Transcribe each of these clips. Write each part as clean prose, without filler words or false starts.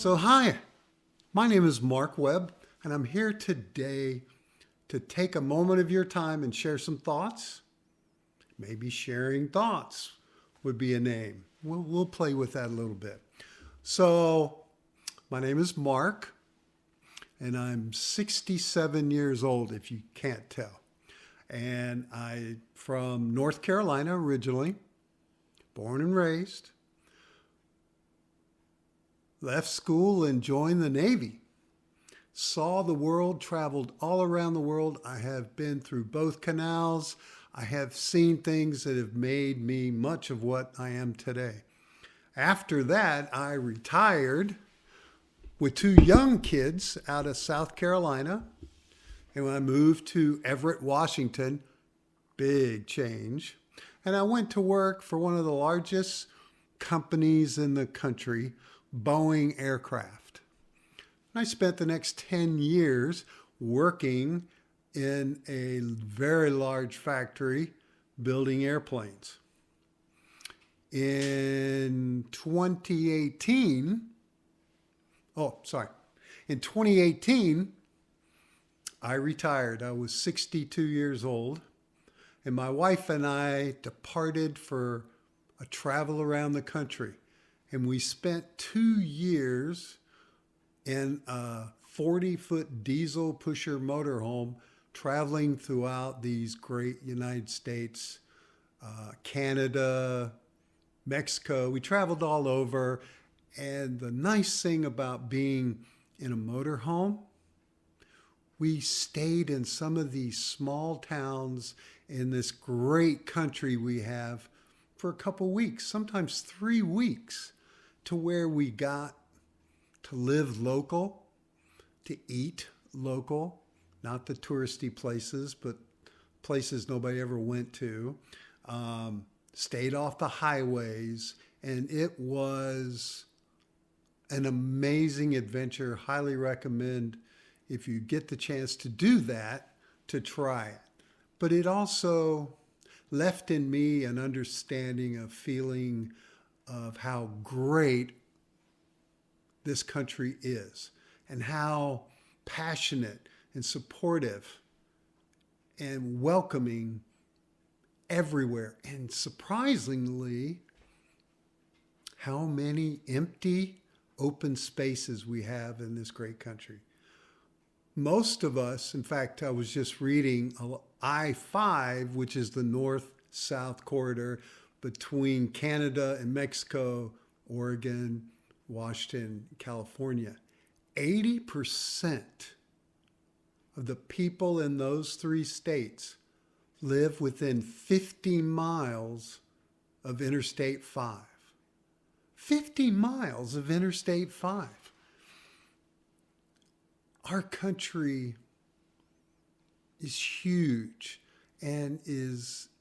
Hi, my name is Mark Webb, and I'm here today to take a moment of your time and share some thoughts. Maybe sharing thoughts would be a name. We'll play with that a little bit. So, my name is Mark, and I'm 67 years old, if you can't tell. And I'm from North Carolina originally, born and raised. Left school and joined the Navy. Saw the world, traveled all around the world. I have been through both canals. I have seen things that have made me much of what I am today. After that, I retired with two young kids out of South Carolina. And when I moved to Everett, Washington, big change. And I went to work for one of the largest companies in the country, Boeing Aircraft. I spent the next 10 years working in a very large factory building airplanes. In 2018, in 2018, I retired. I was 62 years old, and my wife and I departed for a travel around the country. And we spent 2 years in a 40-foot diesel pusher motorhome traveling throughout these great United States, Canada, Mexico. We traveled all over. And the nice thing about being in a motorhome, we stayed in some of these small towns in this great country we have for a couple weeks, sometimes 3 weeks, to where we got to live local, to eat local, not the touristy places, but places nobody ever went to, stayed off the highways, and it was an amazing adventure. Highly recommend, if you get the chance to do that, to try it. But it also left in me an understanding, a feeling of how great this country is and how passionate and supportive and welcoming everywhere. And surprisingly, how many empty, open spaces we have in this great country. Most of us, in fact, I was just reading I-5, which is the north-south corridor between Canada and Mexico, Oregon, Washington, California. 80% of the people in those three states live within 50 miles of Interstate 5. 50 miles of Interstate 5. Our country is huge and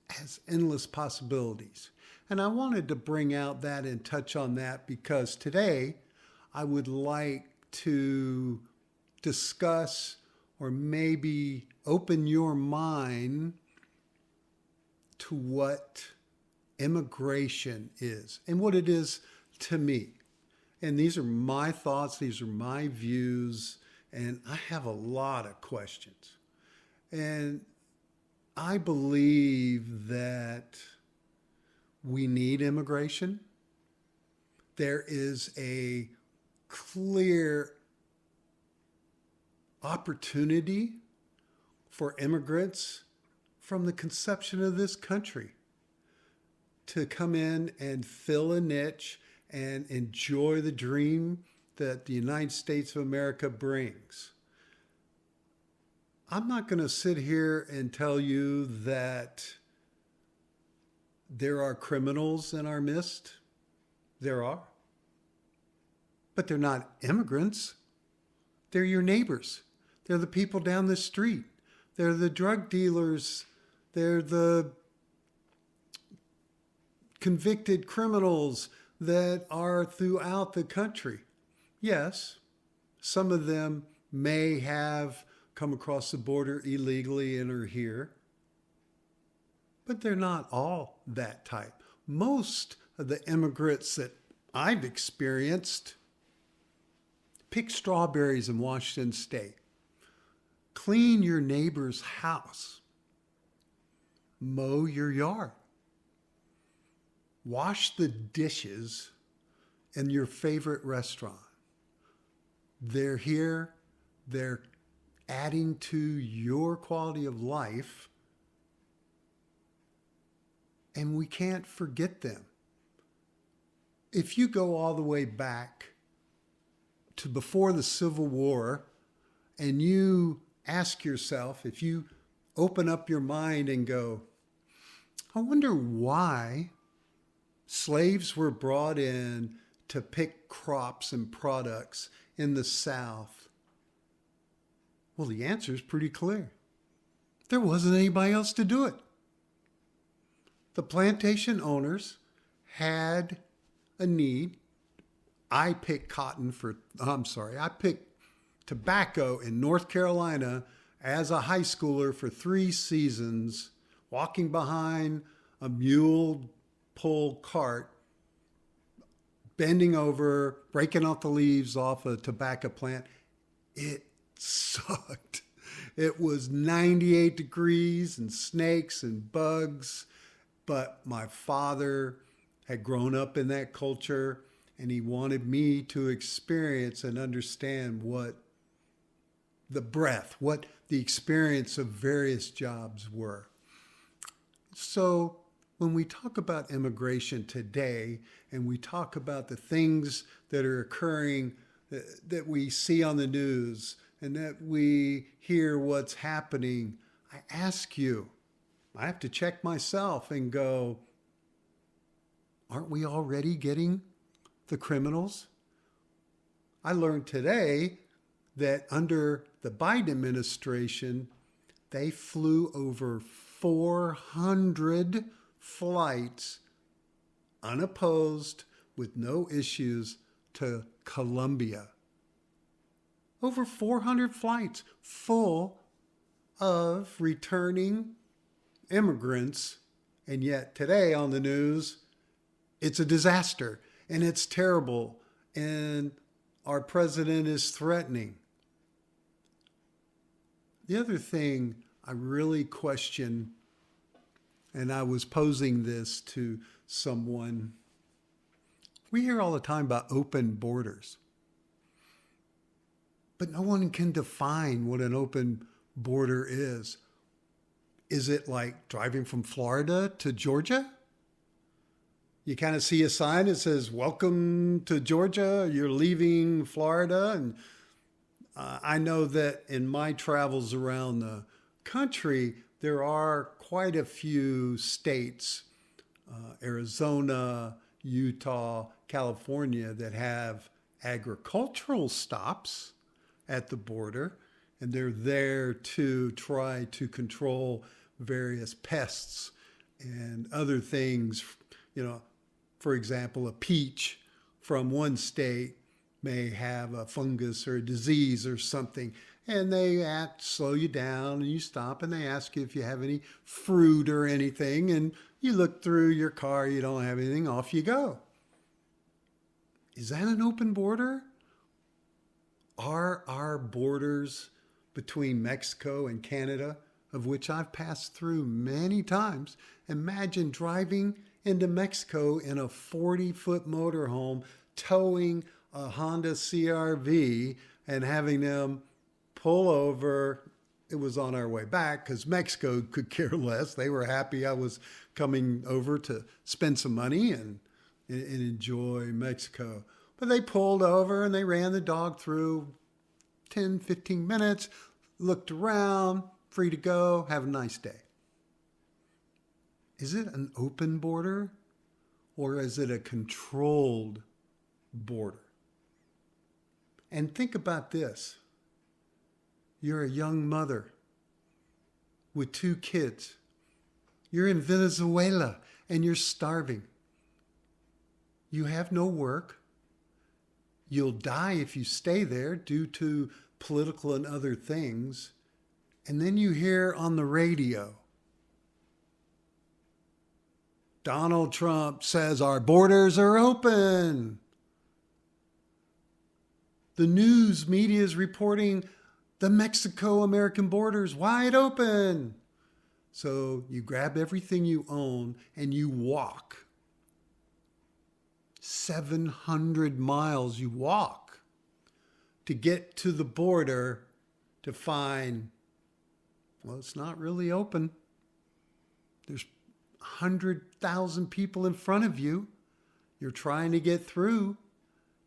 has endless possibilities. And I wanted to bring out that and touch on that because today I would like to discuss or maybe open your mind to what immigration is and what it is to me. And these are my thoughts, these are my views, and I have a lot of questions. And I believe that we need immigration. There is a clear opportunity for immigrants from the conception of this country to come in and fill a niche and enjoy the dream that the United States of America brings. I'm not going to sit here and tell you that there are criminals in our midst. There are. But they're not immigrants. They're your neighbors. They're the people down the street. They're the drug dealers. They're the convicted criminals that are throughout the country. Yes, some of them may have come across the border illegally and are here, but they're not all that type. Most of the immigrants that I've experienced pick strawberries in Washington State, clean your neighbor's house, mow your yard, wash the dishes in your favorite restaurant. They're here, they're adding to your quality of life, and we can't forget them. If you go all the way back to before the Civil War and you ask yourself, if you open up your mind and go, I wonder why slaves were brought in to pick crops and products in the South. Well, the answer is pretty clear. There wasn't anybody else to do it. The plantation owners had a need. I picked tobacco in North Carolina as a high schooler for 3 seasons, walking behind a mule pull cart, bending over, breaking off the leaves off a tobacco plant. It sucked. It was 98 degrees and snakes and bugs, but my father had grown up in that culture and he wanted me to experience and understand what the experience of various jobs were. So when we talk about immigration today and we talk about the things that are occurring that we see on the news and that we hear what's happening, I ask you, I have to check myself and go, aren't we already getting the criminals? I learned today that under the Biden administration, they flew over 400 flights unopposed with no issues to Colombia. Over 400 flights full of returning immigrants. And yet today on the news, it's a disaster and it's terrible. And our president is threatening. The other thing I really question, and I was posing this to someone, we hear all the time about open borders. But no one can define what an open border is. Is it like driving from Florida to Georgia? You kind of see a sign that says, welcome to Georgia, you're leaving Florida. And I know that in my travels around the country, there are quite a few states, Arizona, Utah, California, that have agricultural stops at the border. And they're there to try to control various pests and other things. You know, for example, a peach from one state may have a fungus or a disease or something, and they slow you down and you stop and they ask you if you have any fruit or anything, and you look through your car, you don't have anything, off you go. Is that an open border? Are our borders between Mexico and Canada, of which I've passed through many times, imagine driving into Mexico in a 40-foot motorhome, towing a Honda CR-V and having them pull over. It was on our way back because Mexico could care less. They were happy I was coming over to spend some money and enjoy Mexico. But they pulled over and they ran the dog through 10, 15 minutes, looked around, free to go, have a nice day. Is it an open border or is it a controlled border? And think about this. You're a young mother with 2 kids. You're in Venezuela and you're starving. You have no work. You'll die if you stay there due to political and other things. And then you hear on the radio, Donald Trump says our borders are open. The news media is reporting the Mexico-American border is wide open. So you grab everything you own and you walk. 700 miles you walk to get to the border to find, well, it's not really open. There's 100,000 people in front of you. You're trying to get through.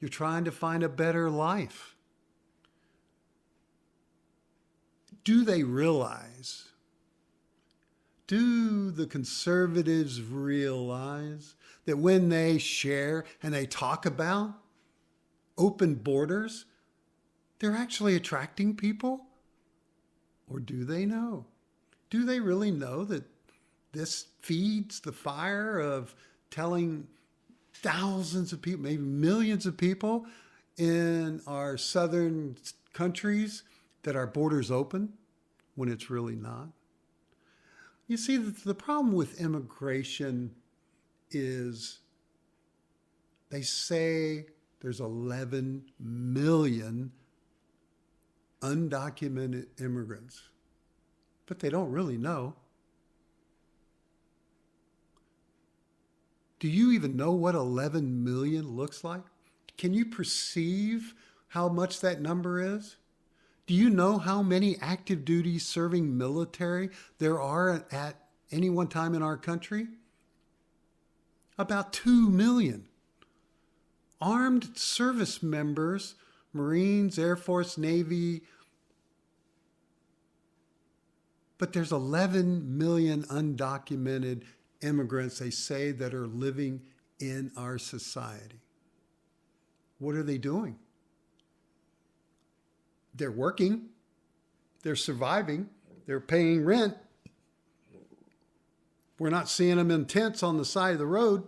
You're trying to find a better life. Do they realize? Do the conservatives realize that when they share and they talk about open borders, they're actually attracting people? Or do they know? Do they really know that this feeds the fire of telling thousands of people, maybe millions of people in our southern countries that our border's open when it's really not? You see, the problem with immigration is they say there's 11 million undocumented immigrants, but they don't really know. Do you even know what 11 million looks like? Can you perceive how much that number is? Do you know how many active duty serving military there are at any one time in our country? About 2 million. Armed service members, Marines, Air Force, Navy. But there's 11 million undocumented immigrants, they say, that are living in our society. What are they doing? They're working. They're surviving. They're paying rent. We're not seeing them in tents on the side of the road.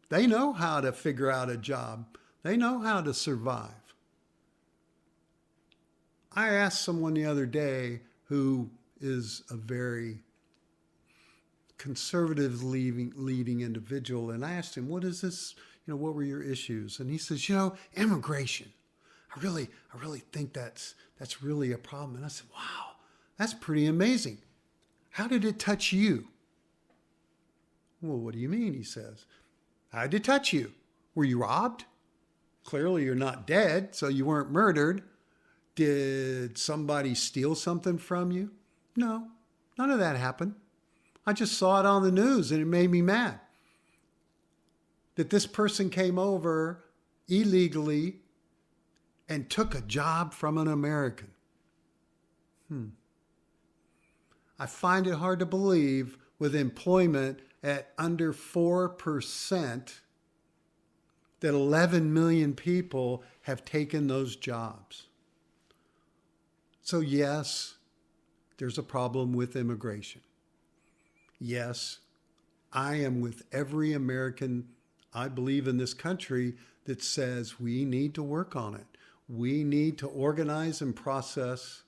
They know how to figure out a job. They know how to survive. I asked someone the other day who is a very conservative leading individual, and I asked him, what is this, what were your issues? And he says, immigration. I really think that's really a problem. And I said, wow, that's pretty amazing. How did it touch you? Well, what do you mean? He says, how did it touch you? Were you robbed? Clearly you're not dead, so you weren't murdered. Did somebody steal something from you? No, none of that happened. I just saw it on the news and it made me mad that this person came over illegally and took a job from an American. I find it hard to believe, with employment at under 4%, that 11 million people have taken those jobs. So yes, there's a problem with immigration. Yes, I am with every American, I believe, in this country that says we need to work on it. We need to organize and process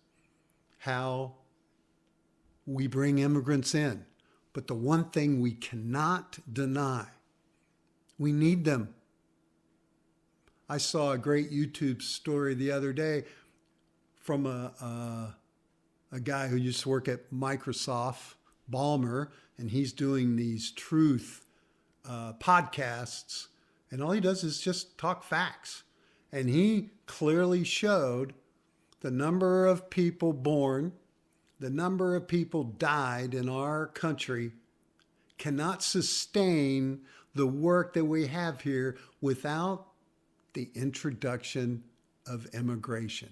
how we bring immigrants in. But the one thing we cannot deny, we need them. I saw a great YouTube story the other day from a guy who used to work at Microsoft, Balmer, and he's doing these truth podcasts, and all he does is just talk facts. And he clearly showed the number of people born, the number of people died in our country cannot sustain the work that we have here without the introduction of immigration.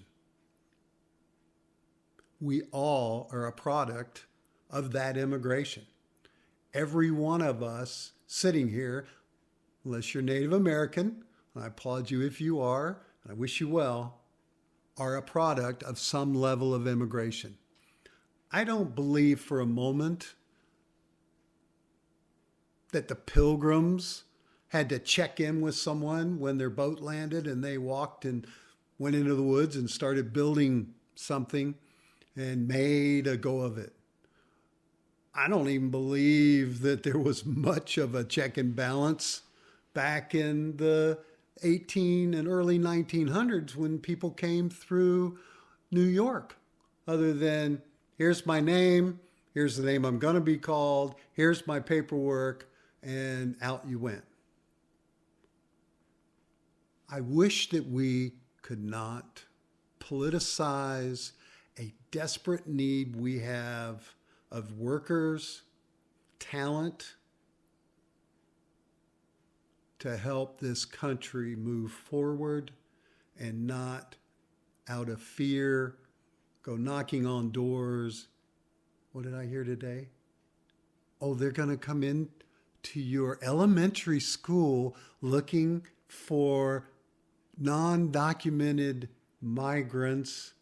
We all are a product of that immigration. Every one of us sitting here, unless you're Native American, and I applaud you if you are, and I wish you well, are a product of some level of immigration. I don't believe for a moment that the Pilgrims had to check in with someone when their boat landed and they walked and went into the woods and started building something and made a go of it. I don't even believe that there was much of a check and balance back in the 18 and early 1900s when people came through New York, other than here's my name, here's the name I'm going to be called, here's my paperwork, and out you went. I wish that we could not politicize a desperate need we have of workers, talent, to help this country move forward and not out of fear go knocking on doors. What did I hear today? Oh, they're going to come in to your elementary school looking for non-documented migrants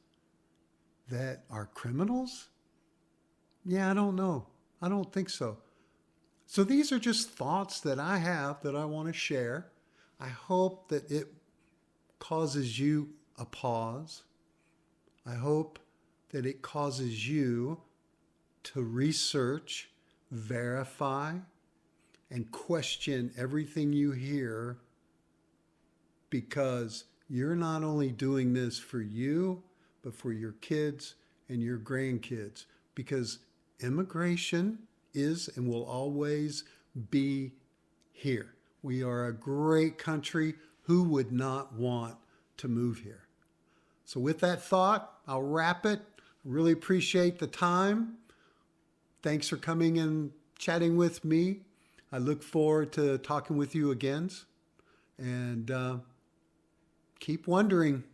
that are criminals? Yeah, I don't know. I don't think so. So these are just thoughts that I have that I want to share. I hope that it causes you a pause. I hope that it causes you to research, verify, and question everything you hear, because you're not only doing this for you, but for your kids and your grandkids, because immigration is and will always be here. We are a great country. Who would not want to move here? So with that thought, I'll wrap it. Really appreciate the time. Thanks for coming and chatting with me. I look forward to talking with you again. And keep wondering.